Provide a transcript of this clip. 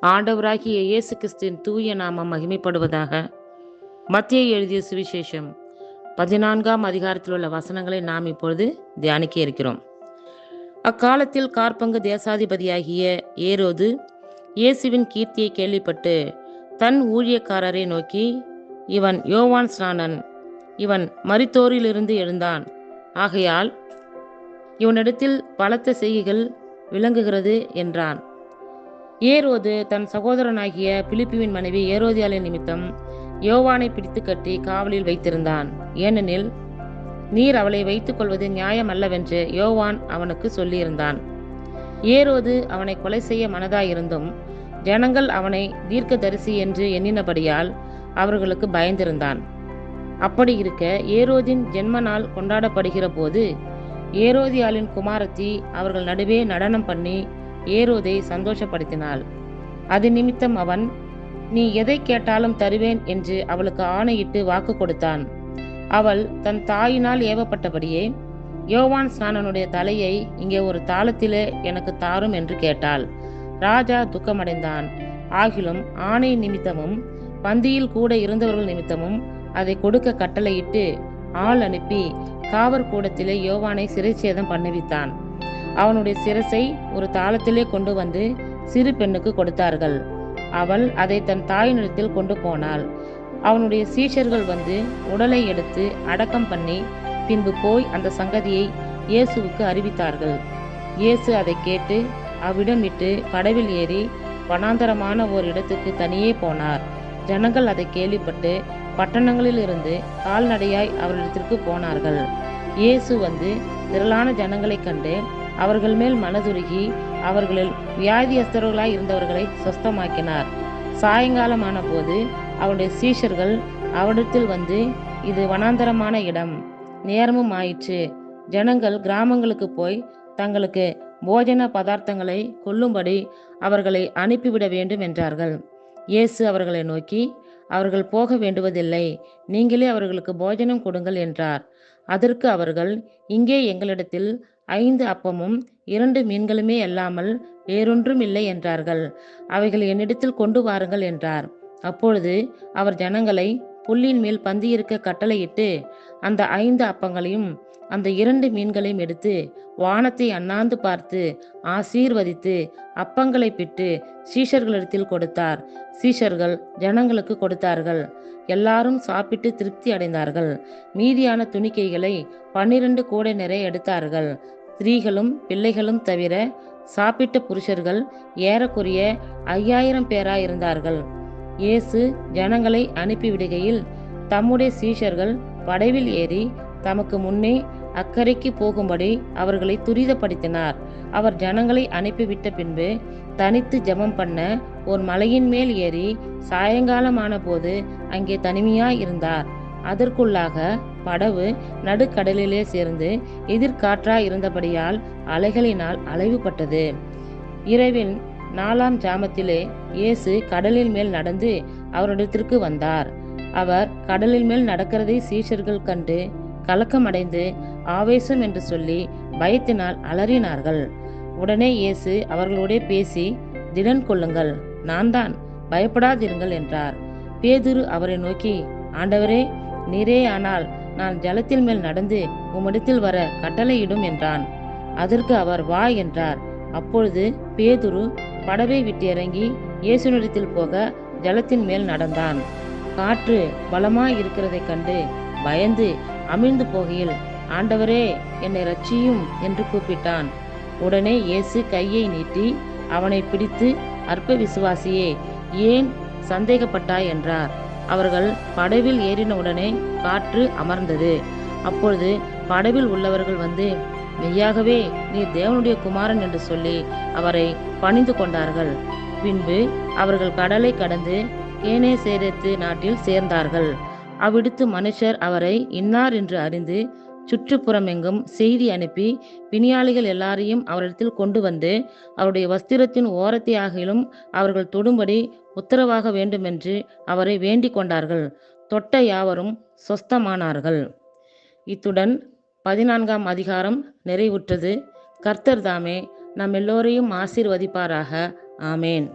ஆண்டவராகிய இயேசு கிறிஸ்துவின் தூய நாமம் மகிமைப்படுவதாக. மத்தேயு எழுதிய சுவிசேஷம் 14ஆம் அதிகாரத்தில் உள்ள வசனங்களை நாம் இப்பொழுது தியானிக்க இருக்கிறோம். அக்காலத்தில் காற்பங்கு தேசாதிபதியாகிய ஏரோது இயேசுவின் கீர்த்தியை கேள்விப்பட்டு தன் ஊழியக்காரரை நோக்கி, இவன் யோவான் ஸ்நானன், இவன் மரித்தோரிலிருந்து எழுந்தான், ஆகையால் இவனிடத்தில் பலத்த செய்கைகள் விளங்குகிறது என்றான். ஏரோது தன் சகோதரனாகிய பிலிப்புவின் மனைவி ஏரோதியாளின் நிமித்தம் யோவானை பிடித்து கட்டி காவலில் வைத்திருந்தான். ஏனெனில் நீர் அவளை வைத்துக் கொள்வது நியாயமல்லவென்று யோவான் அவனுக்கு சொல்லியிருந்தான். ஏரோது அவனை கொலை செய்ய மனதாயிருந்தும் ஜனங்கள் அவனை தீர்க்கதரிசி என்று எண்ணினபடியால் அவர்களுக்கு பயந்திருந்தான். அப்படி இருக்க ஏரோதின் ஜென்ம நாள் கொண்டாடப்படுகிற போது ஏரோதியாளின் குமாரத்தி அவர்கள் நடுவே நடனம் பண்ணி ஏரோதை சந்தோஷப்படுத்தினாள். அது நிமித்தம் அவன், நீ எதை கேட்டாலும் தருவேன் என்று அவளுக்கு ஆணையிட்டு வாக்கு கொடுத்தான். அவள் தன் தாயினால் ஏவப்பட்டபடியே யோவான் ஸ்நானனுடைய தலையை இங்கே ஒரு தாளத்திலே எனக்கு தாரும் என்று கேட்டாள். ராஜா துக்கமடைந்தான். ஆகிலும் ஆணை நிமித்தமும் பந்தியில் கூட இருந்தவர்கள் நிமித்தமும் அதை கொடுக்க கட்டளையிட்டு ஆள் அனுப்பி காவற்கூடத்திலே யோவானை சிறைச்சேதம் பண்ணுவித்தான். அவனுடைய சிரசை ஒரு தாளத்திலே கொண்டு வந்து சிறு பெண்ணுக்கு கொடுத்தார்கள். அவள் அதை தன் தாயினிடத்தில் கொண்டு போனாள். அவனுடைய சீஷர்கள் வந்து உடலை எடுத்து அடக்கம் பண்ணி பின்பு போய் அந்த சங்கதியை இயேசுவுக்கு அறிவித்தார்கள். இயேசு அதை கேட்டு அவ்விடம் விட்டு படவில் ஏறி வனாந்தரமான ஓர் இடத்துக்கு தனியே போனார். ஜனங்கள் அதை கேள்விப்பட்டு பட்டணங்களில் இருந்து கால்நடையாய் அவரிடத்திற்கு போனார்கள். இயேசு வந்து திரளான ஜனங்களை கண்டு அவர்கள் மேல் மனதுருகி அவர்களில் வியாதியஸ்தர்களாய் இருந்தவர்களை சொஸ்தமாக்கினார். சாயங்காலமான போது அவருடைய சீஷர்கள் அவரிடத்தில் வந்து, இது வனாந்தரமான இடம், நேரமும் ஆயிற்று, ஜனங்கள் கிராமங்களுக்கு போய் தங்களுக்கு போஜன பதார்த்தங்களை கொள்ளும்படி அவர்களை அனுப்பிவிட வேண்டும் என்றார்கள். இயேசு அவர்களை நோக்கி, அவர்கள் போக வேண்டுவதில்லை, நீங்களே அவர்களுக்கு போஜனம் கொடுங்கள் என்றார். அதற்கு அவர்கள், இங்கே எங்களிடத்தில் 5 அப்பமும் 2 மீன்களுமே அல்லாமல் வேறொன்றும் இல்லை என்றார்கள். அவைகள் என்னிடத்தில் கொண்டு வாருங்கள் என்றார். அப்பொழுது அவர் ஜனங்களை புல்லின் மேல் பந்தியிருக்க கட்டளையிட்டு அந்த 5 அப்பங்களையும் அந்த 2 மீன்களையும் எடுத்து வானத்தை அண்ணாந்து பார்த்து ஆசீர்வதித்து அப்பங்களை பிட்டு சீஷர்களிடத்தில் கொடுத்தார். சீஷர்கள் ஜனங்களுக்கு கொடுத்தார்கள். எல்லாரும் சாப்பிட்டு திருப்தி அடைந்தார்கள். மீதியான துணிக்கைகளை 12 கூடை நிறைய எடுத்தார்கள். ஸ்திரீகளும் பிள்ளைகளும் தவிர சாப்பிட்ட புருஷர்கள் ஏறக்குறைய 5000 பேராயிருந்தார்கள். இயேசு ஜனங்களை அனுப்பிவிடுகையில் தம்முடைய சீஷர்கள் படவில் ஏறி தமக்கு முன்னே அக்கரைக்கு போகும்படி அவர்களை துரிதப்படுத்தினார். அவர் ஜனங்களை அனுப்பிவிட்ட பின்பு தனித்து ஜெபம் பண்ண ஒரு மலையின் மேல் ஏறி சாயங்காலமான போது அங்கே தனிமையாய் இருந்தார். அதற்குள்ளாக படவு நடுக்கடலிலே சேர்ந்து எதிர்காற்றாய் இருந்தபடியால் அலைகளினால் அலைவுபட்டது. இரவின் 4ஆம் ஜாமத்திலே இயேசு கடலின் மேல் நடந்து அவரிடத்திற்கு வந்தார். அவர் கடலின் மேல் நடக்கிறதை சீஷர்கள் கண்டு கலக்கமடைந்து ஆவேசம் என்று சொல்லி பயத்தினால் அலறினார்கள். உடனே இயேசு அவர்களுடைய பேசி, திடன் கொள்ளுங்கள், நான் தான், பயப்படாதிருங்கள் என்றார். பேதுரு அவரை நோக்கி, ஆண்டவரே, நீரே ஆனால் நான் ஜலத்தின் மேல் நடந்து உம்மிடத்தில் வர கட்டளையிடும் என்றான். அதற்கு அவர், வா என்றார். அப்பொழுது பேதுரு படவை விட்டு இறங்கி இயேசுவினிடத்தில் போக ஜலத்தின் மேல் நடந்தான். காற்று பலமாய் இருக்கிறதை கண்டு பயந்து அமிழ்ந்து போகையில், ஆண்டவரே, என்னை ரட்சியும் என்று கூப்பிட்டான். உடனே இயேசு கையை நீட்டி அவனை பிடித்து, அற்ப விசுவாசியே, ஏன் சந்தேகப்பட்டாய் என்றார். அவர்கள் படவில் ஏறின உடனே காற்று அமர்ந்தது. அப்பொழுது படவில் உள்ளவர்கள் வந்து, மெய்யாகவே நீர் தேவனுடைய குமாரன் என்று சொல்லி அவரை பணிந்து கொண்டார்கள். பின்பு அவர்கள் கடலை கடந்து கேனேசரேத்து நாட்டில் சேர்ந்தார்கள். அவ்விடத்து மனுஷர் அவரை இன்னார் என்று அறிந்து சுற்றுப்புறமெங்கும் செய்தி அனுப்பி பிணியாளிகள் எல்லாரையும் அவரிடத்தில் கொண்டு வந்து அவருடைய வஸ்திரத்தின் ஓரத்தை ஆகிலும் அவர்கள் தொடும்படி உத்தரவாக வேண்டுமென்று அவரை வேண்டிக் கொண்டார்கள். தொட்ட யாவரும் சொஸ்தமானார்கள். இத்துடன் 14ஆம் அதிகாரம் நிறைவுற்றது. கர்த்தர் தாமே நம் எல்லோரையும் ஆசீர்வதிப்பாராக. ஆமேன்.